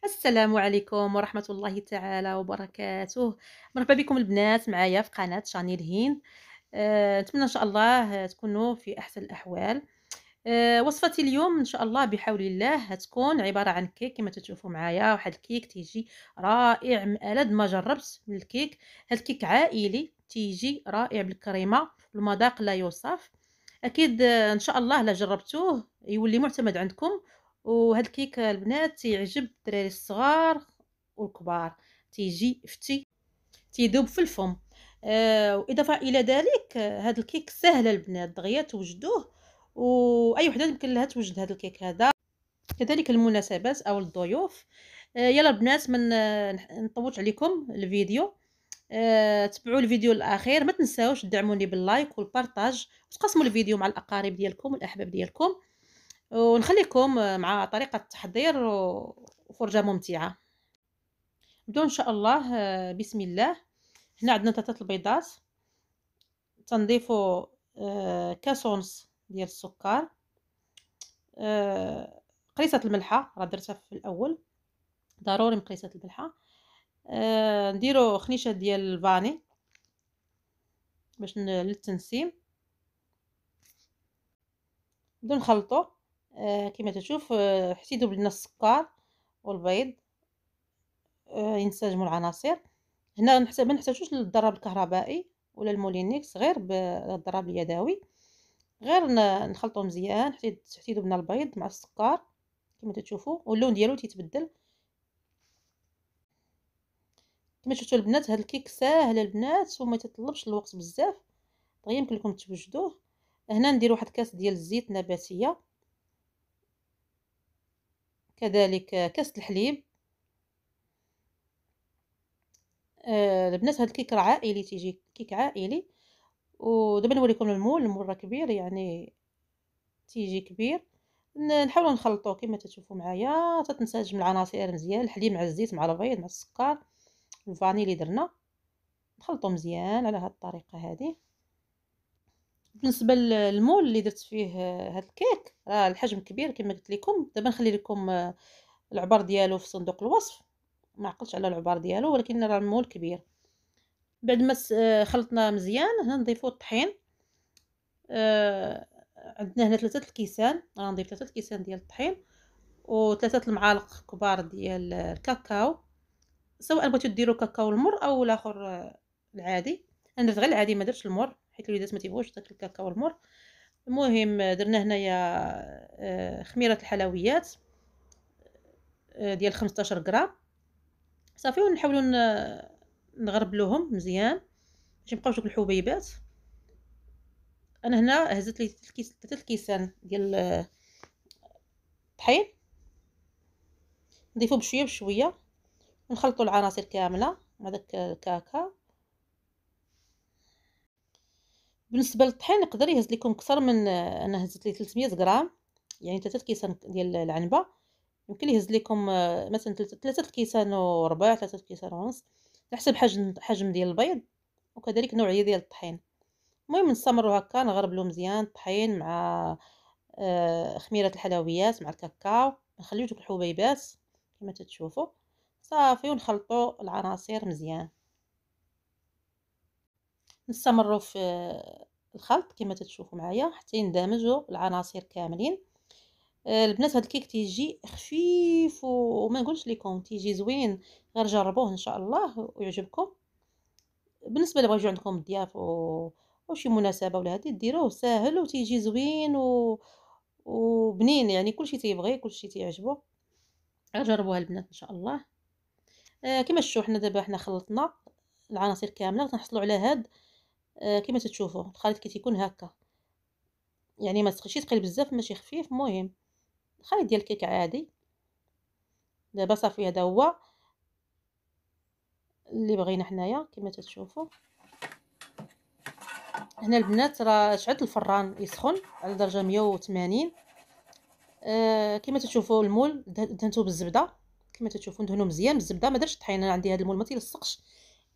السلام عليكم ورحمة الله تعالى وبركاته. مرحبا بكم البنات معايا في قناة شانيل هند. نتمنى إن شاء الله تكونوا في أحسن الأحوال. وصفتي اليوم إن شاء الله بحول الله هتكون عبارة عن كيك كما تشوفوا معايا. واحد الكيك تيجي رائع، ألذ ما جربت من الكيك. هاد الكيك عائلي تيجي رائع بالكريمة، المذاق لا يوصف. أكيد إن شاء الله لا جربتوه يولي معتمد عندكم. وهاد الكيك البنات تيعجب الدراري الصغار والكبار، تيجي فتي تيذوب في الفم. وإضافة إلى ذلك هاد الكيك سهل البنات دغيا توجدوه، وأي وحدة يمكن لها توجد هاد الكيك هذا، كذلك المناسبات أو الضيوف. يلا البنات من نطولش عليكم الفيديو. تبعوا الفيديو الأخير، ما تنساوش تدعموني باللايك والبارطاج، وتقسموا الفيديو مع الأقارب ديالكم والأحباب ديالكم، ونخليكم مع طريقة التحضير وفرجة ممتعة. نبداو إن شاء الله. بسم الله. هنا عندنا 3 البيضات، تنضيفوا كاس ونص ديال السكر، قريصة الملحة راه درتها في الأول، ضروري مقريصة الملحة. نديرو خنيشة ديال الفاني باش للتنسيم. نبداو نخلطو كما تشوف. حتى يذوب لنا السكر والبيض، ينسجموا العناصر. هنا ما نحتاجوش للضرب الكهربائي ولا المولينكس، غير بالضرب اليدوي. غير نخلطو مزيان حتى يذوب لنا البيض مع السكر كما تشوفوا، واللون ديالو تيتبدل. كما شفتوا البنات هذا الكيك ساهل البنات وما تطلبش الوقت بزاف، دغيا يمكن لكم توجدوه. هنا ندير واحد كاس ديال الزيت نباتيه، كذلك كاس الحليب. البنات هذا الكيك راه عائلي، تيجي كيك عائلي. ودابا نوريكم المول راه كبير، يعني تيجي كبير. نحاولوا نخلطوه كما تشوفوا معايا تتنسجم العناصر مزيان، الحليب مع الزيت مع البيض مع السكر الفاني اللي درنا، نخلطو مزيان على هذه الطريقه هذه. بالنسبه للمول اللي درت فيه هذا الكيك راه الحجم كبير كما قلت لكم. دابا نخلي لكم العبار ديالو في صندوق الوصف، ما عقلتش على العبار ديالو، ولكن راه المول كبير. بعد ما خلطنا مزيان هنا نضيفو الطحين. عندنا هنا 3 الكيسان، غنضيف 3 الكيسان ديال الطحين و3 المعالق كبار ديال الكاكاو، سواء بغيتو ديروا كاكاو المر او الاخر العادي. انا درت غير العادي ما درتش المر حيت الوليدات ما تيبغوش داك الكاكاو المر. المهم درنا هنايا خميره الحلويات ديال 15 غرام صافي، ونحاولوا نغربلوهم مزيان باش ميبقاوش دوك الحبيبات. انا هنا هزت لي 3 الكيسان ديال الطحين، نضيفو بشويه بشويه ونخلطوا العناصر كامله مع داك الكاكاو. بالنسبه للطحين يقدر يهز لكم اكثر من انا هزت لي 300 غرام، يعني 3 كيسان ديال العنبه. يمكن يهز لكم مثلا 3 كيسان وربع، 3 كيسان ونص، على حسب حجم ديال البيض وكذلك نوعيه ديال الطحين. المهم نستمروا هكا نغربلو مزيان الطحين مع خميره الحلويات مع الكاكاو، ما نخليوش دوك الحبيبات كما تشوفوا صافي، ونخلطوا العناصر مزيان. نستمروا في الخلط كما تشوفوا معايا حتى يندمجوا العناصر كاملين. البنات هاد الكيك تيجي خفيف وما نقولش لكم تيجي زوين، غير جربوه ان شاء الله ويعجبكم. بالنسبه اللي بغيتو عندكم ضياف او شي مناسبه ولا هادي ديروه ساهل وتيجي زوين وبنين، يعني كلشي تيبغي كلشي تيعجبو. جربوها البنات ان شاء الله. كما تشوفوا حنا دابا حنا خلطنا العناصر كامله، تنحصلوا على هاد كما تشوفوا الخليط كي تيكون هكا، يعني ما تخشيش ثقيل بزاف ماشي خفيف. المهم الخليط ديال الكيك عادي. دابا صافي هذا هو اللي بغينا حنايا كما تشوفوا. هنا البنات راه شعلت الفران يسخن على درجه 180. كما تشوفوا المول دهنته بالزبده كما تشوفوا، ندهنو مزيان بالزبده، ما درتش طحين. انا عندي هذا المول ما تيلصقش،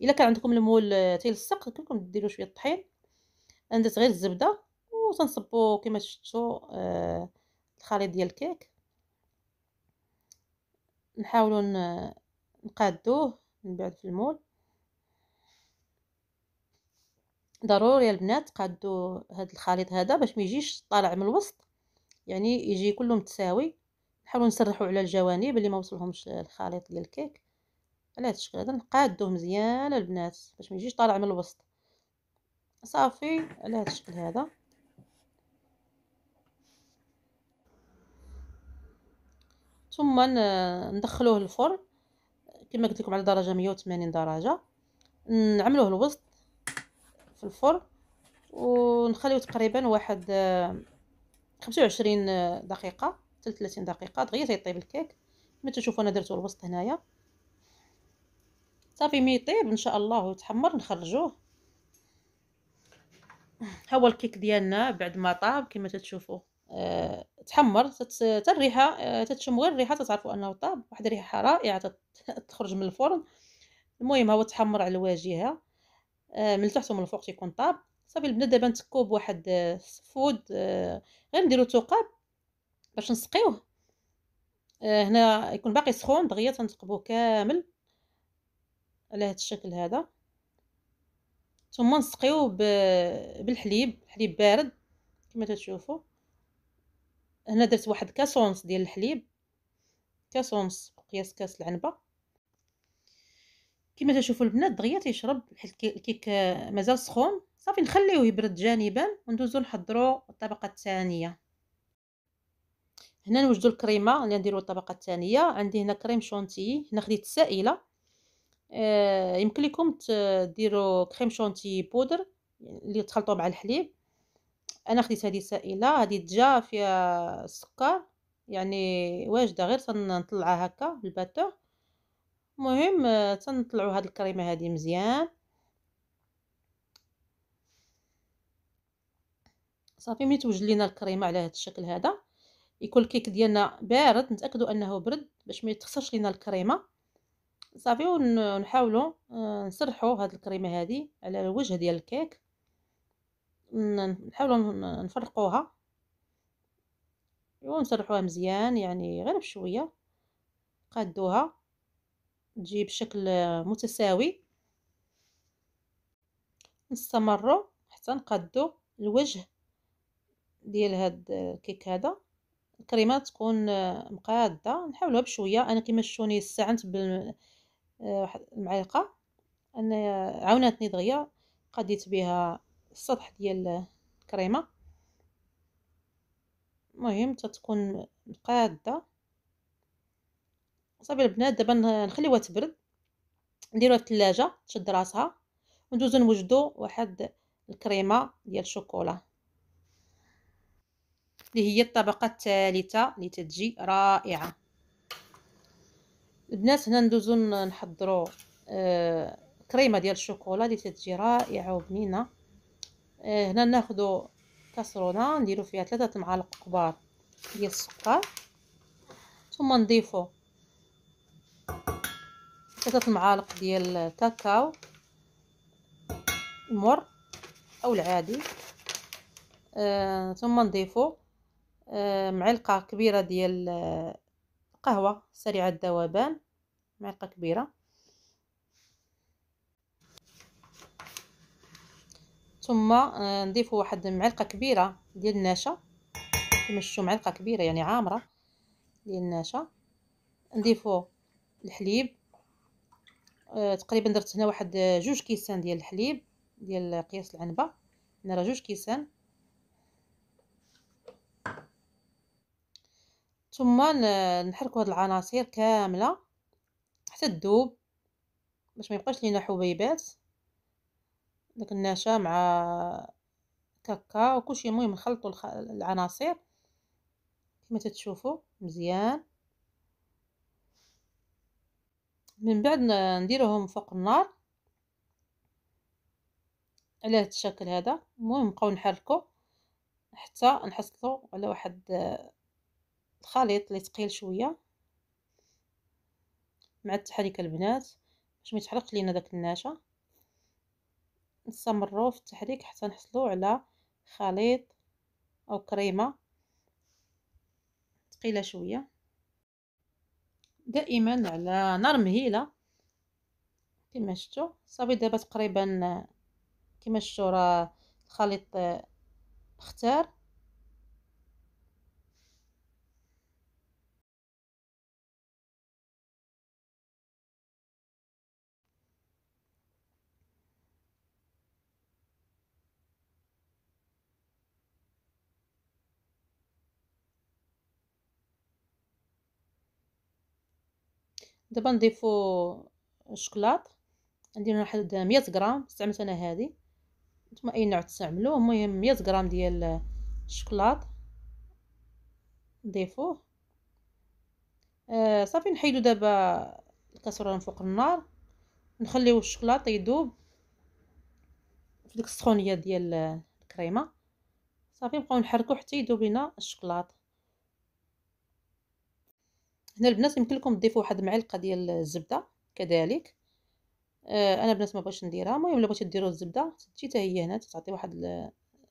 الا كان عندكم المول تيلصق يمكنكم ديروا شويه الطحين. انا درت غير الزبده وتنصبوا كما شفتوا الخليط ديال الكيك. نحاولوا نقادوه من بعد في المول. ضروري البنات تقادوا هذا الخليط هذا باش ما يجيش طالع من الوسط، يعني يجي كله متساوي. نحاولوا نسرحوا على الجوانب اللي ما وصلهمش الخليط ديال الكيك. على هذا الشكل هذا نقادوه مزيان البنات باش ما يجيش طالع من الوسط. صافي على هذا الشكل هذا. ثم ندخلوه للفرن كما قلت لكم على درجه 180 درجه. نعملوه الوسط في الفرن ونخليوه تقريبا واحد 25 دقيقه حتى 30 دقيقه دغيا تيطيب الكيك. كما تشوفوا انا درتو الوسط هنايا. صافي مي يطيب ان شاء الله ويتحمر نخرجوه. ها هو الكيك ديالنا بعد ما طاب كما تشوفوا. تحمر حتى الريحه تتشم غير الريحه تعرفوا انه طاب. واحد الريحه رائعه تخرج من الفرن. المهم هو تحمر على الواجهه من التحت ومن الفوق تيكون طاب. صافي البنات دابا نتكوه بواحد السفود. غير نديرو ثقاب باش نسقيوه. هنا يكون باقي سخون دغيا تنتقبوه كامل على هذا الشكل هذا. ثم نسقيوه بالحليب، حليب بارد كما تشوفوا. هنا درت واحد كاس ونص ديال الحليب، كاس ونص قياس كاس العنبه. كما تشوفوا البنات دغيا تيشرب الكيك مازال سخون. صافي نخليوه يبرد جانبا وندوزو نحضروا الطبقه الثانيه. هنا نوجدوا الكريمه اللي نديروا الطبقه الثانيه. عندي هنا كريم شونتي، هنا خديت السائله. يمكن لكم ديروا كريم شونتي بودر اللي تخلطوه مع الحليب. انا خديت هذه سائله، هذه دجا فيها السكر يعني واجده، غير تنطلعها هكا بالباتور. المهم تنطلعوا هذه الكريمه هذه مزيان. صافي ملي توجد لينا الكريمه على هذا الشكل هذا يكون الكيك ديالنا بارد، نتاكدوا انه برد باش ما يتخسرش لينا الكريمه. صافي ونحاولوا نسرحوا هذه الكريمه هذه على الوجه ديال الكيك. نحاولوا نفرقوها ونسرحوها مزيان يعني غير بشويه. قادوها تجي بشكل متساوي. نستمروا حتى نقادو الوجه ديال هاد الكيك هذا. الكريمه تكون مقاده. نحاولوها بشويه. انا كما شفتوني استعنت بالمعلقه، انا عاونتني دغيا قديت بها السطح ديال الكريمه. المهم تتكون مقاده. صافي البنات دابا نخليوها تبرد، نديروها في الثلاجه تشد راسها وندوزو نوجدو واحد الكريمه ديال الشوكولا اللي هي الطبقه الثالثه اللي تتجي رائعه. البنات هنا ندوزو نحضروا كريمه ديال الشوكولا اللي تتجي رائعه وبنينه. هنا ناخذ كاسرونه نديرو فيها 3 معالق كبار ديال السكر، ثم نضيفو 3 معالق ديال الكاكاو المر او العادي. ثم نضيفو معلقه كبيره ديال قهوه سريعه الذوبان، معلقه كبيره. ثم نضيف واحد معلقه كبيره ديال النشا، كما شفتوا معلقه كبيره يعني عامره ديال النشا. نضيفوا الحليب. تقريبا درت هنا واحد 2 كيسان ديال الحليب ديال قياس العنبه. هنا راه 2 كيسان. ثم نحركوا هاد العناصر كامله حتى تذوب باش ما يبقاش لينا حبيبات. داك النشا مع كاكاو وكلشي. المهم نخلطوا العناصر كما تشوفوا مزيان. من بعد نديروهم فوق النار على هذا الشكل هذا. المهم نبقاو نحركوا حتى نحصلوا على واحد الخليط اللي ثقيل شويه مع التحريك البنات باش ما يتحرقش لينا داك النشا. نستمروا في التحريك حتى نحصلوا على خليط او كريمه ثقيله شويه، دائما على نار مهيله كما شفتوا. صافي دابا تقريبا كما شفتوا راه الخليط اختار. دابا نضيفو الشكلاط، نديرو واحد 100 غرام، استعملت انا هذه، نتوما اي نوع تستعملوه. المهم 100 غرام ديال الشكلاط نضيفوه. صافي نحيدو دابا الكاسرونه من فوق النار، نخليو الشكلاط يذوب في ديك السخونيه ديال الكريمه. صافي نبقاو نحركو حتى يذوب لينا الشكلاط. هنا البنات يمكن لكم تضيفوا واحد المعلقه ديال الزبده كذلك. انا البنات ما بغيتش نديرها. المهم الا بغيتو ديروا الزبده تجي حتى هي هنا تعطي واحد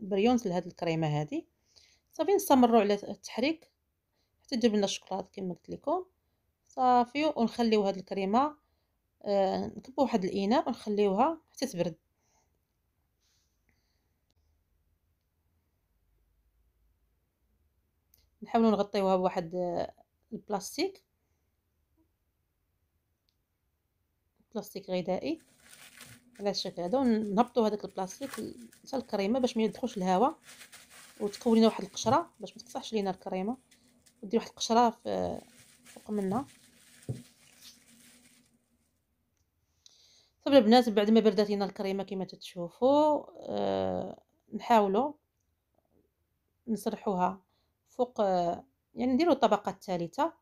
البريونس لهاد الكريمه هذه. صافي نستمروا على التحريك حتى تذوب لنا الشكلاط كما قلت لكم. صافي ونخليو هاد الكريمه نكبوا واحد الاناء ونخليوها حتى تبرد. نحاولوا نغطيوها بواحد البلاستيك غذائي على الشكل هذا، ونهبطوا هذاك البلاستيك حتى الكريمه باش ما يدخلش الهواء، وتكون لنا واحد القشره باش ما تقصحش لينا الكريمه، ودير واحد القشره فوق منها. صافي البنات بعد ما بردات لينا الكريمه كما تتشوفوا نحاولوا نسرحوها فوق، يعني نديروا الطبقه الثالثه.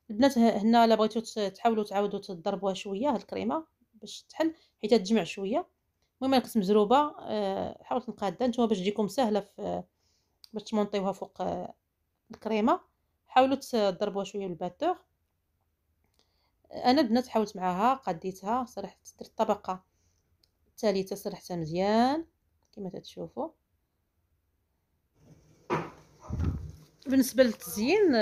البنات هنا الا بغيتوا تحاولوا تعاودوا تضربوها شويه هاد الكريمه باش تحل حيت تجمع شويه. المهم انا كنت مزروبه، حاولت نقاده. نتوما باش تجيكم سهله في باش تمونطيوها فوق الكريمه حاولوا تضربوها شويه بالباتور. انا البنات حاولت معاها قديتها، صرحت درت الطبقه الثالثه سرحتها مزيان كما تتشوفوا. بالنسبه للتزيين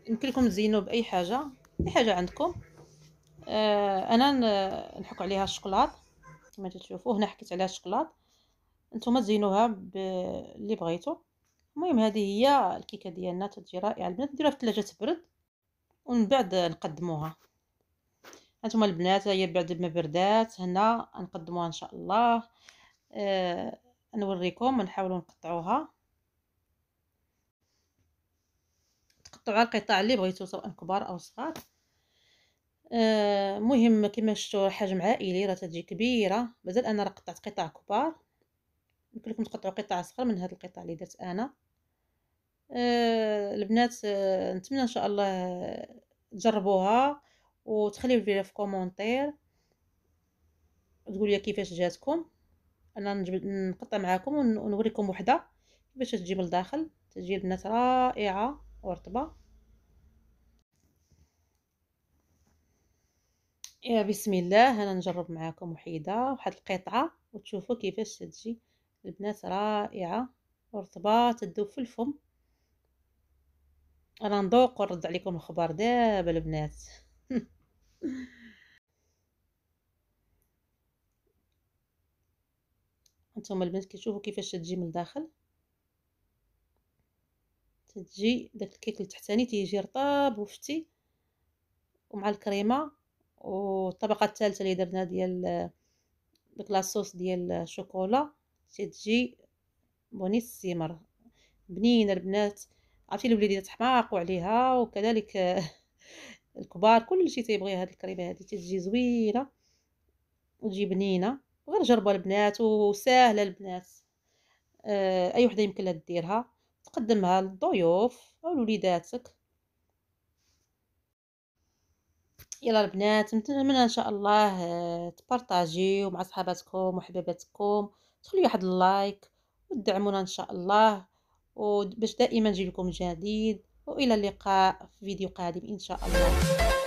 يمكن لكم تزينوا باي حاجه، اي حاجه عندكم. انا نحك عليها الشوكولات كما تشوفوا. هنا حكيت عليها الشوكولات، نتوما تزينوها باللي بغيتو. المهم هذه هي الكيكه ديالنا تجي رائعه البنات. نديروها في الثلاجه تبرد ومن بعد نقدموها. هانتوما البنات هي بعد ما بردات هنا نقدموها ان شاء الله. نوريكم نحاولوا نقطعوها، تقطعوها القطع اللي بغيتو سواء كبار او صغار. مهم كما شفتوا حجم عائلي راه تجي كبيره. مازال انا راه قطعت قطع كبار، يمكن لكم تقطعوا قطع صغار من هذه القطع اللي درت انا. البنات نتمنى ان شاء الله تجربوها وتخليو لي في كومونتير وتقولوا لي كيفاش جاتكم. انا نقطع معاكم ونوريكم وحده كيفاش تجي من الداخل. تجي البنات رائعه ورطبه. يا بسم الله، انا نجرب معاكم وحيده واحد القطعه وتشوفوا كيفاش تجي البنات رائعه ورطبه تذوب في الفم. انا نذوق ونرد عليكم الخبر دابا البنات. انتم البنات كتشوفوا كيفاش تجي من الداخل. تجي داك الكيك التحتاني تيجي رطاب وفتي ومع الكريمه. والطبقه الثالثه اللي درنا ديال داك لاصوص ديال الشوكولا تجي بونيسيمر بنينه البنات. عرفتي الوليدات تحماقوا عليها وكذلك الكبار كلشي تيبغي هاد الكريمه هذه تجي زوينه وتجي بنينه. غير جربوا البنات وساهله البنات. اي وحده يمكن لها ديرها تقدمها للضيوف او لوليداتك. يلا البنات نتمنى ان شاء الله تبارطاجيو مع صحاباتكم وحباباتكم، تخليو واحد اللايك وتدعمونا ان شاء الله، وباش دائما نجيب لكم جديد. والى اللقاء في فيديو قادم ان شاء الله.